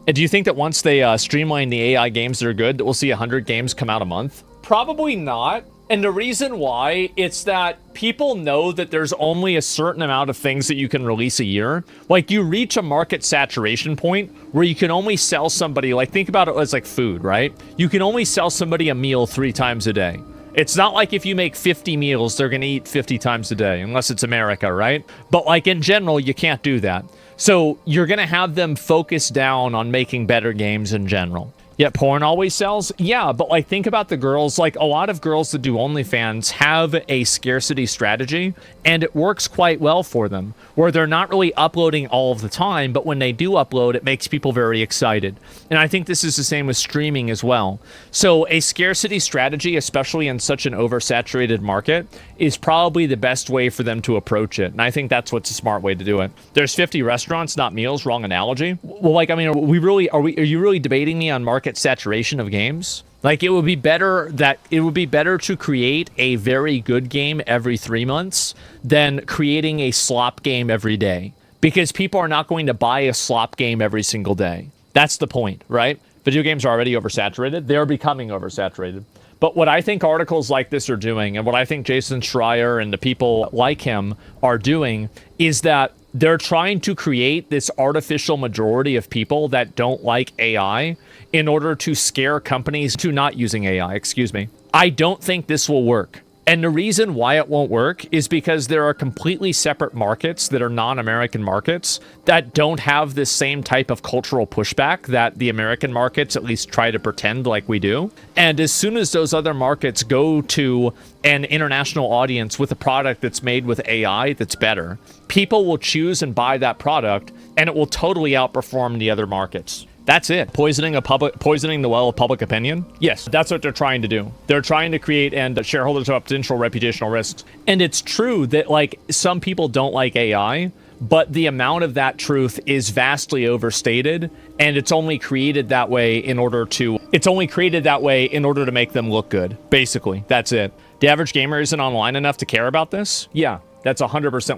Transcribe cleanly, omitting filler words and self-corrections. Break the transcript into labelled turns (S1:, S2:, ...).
S1: And do you think that once they streamline the AI games that are good, that we'll see 100 games come out a month? Probably not. And the reason why, it's that people know that there's only a certain amount of things that you can release a year. Like, you reach a market saturation point where you can only sell somebody, like, think about it as like food, right? You can only sell somebody a meal 3 times a day. It's not like if you make 50 meals, they're going to eat 50 times a day, unless it's America, right? But like in general, you can't do that. So you're going to have them focus down on making better games in general. Yet porn always sells? Yeah, but like think about the girls. Like a lot of girls that do OnlyFans have a scarcity strategy, and it works quite well for them, where they're not really uploading all of the time, but when they do upload, it makes people very excited. And I think this is the same with streaming as well. So a scarcity strategy, especially in such an oversaturated market, is probably the best way for them to approach it. And I think that's what's a smart way to do it. There's 50 restaurants, not meals. Wrong analogy. Well, like, I mean, are you really debating me on market saturation of games? Like, it would be better to create a very good game every 3 months than creating a slop game every day, because people are not going to buy a slop game every single day. That's the point, right? Video games are already oversaturated. They're becoming oversaturated. But what I think articles like this are doing, and what I think Jason Schreier and the people like him are doing, is that they're trying to create this artificial majority of people that don't like AI in order to scare companies to not using AI, I don't think this will work. And the reason why it won't work is because there are completely separate markets that are non-American markets that don't have this same type of cultural pushback that the American markets at least try to pretend like we do. And as soon as those other markets go to an international audience with a product that's made with AI that's better, people will choose and buy that product, and it will totally outperform the other markets. That's it. Poisoning the well of public opinion? Yes, that's what they're trying to do. They're trying to create and shareholders have potential reputational risks. And it's true that, like, some people don't like AI, but the amount of that truth is vastly overstated, and it's only created that way in order to make them look good. Basically, that's it. The average gamer isn't online enough to care about this? Yeah, that's 100%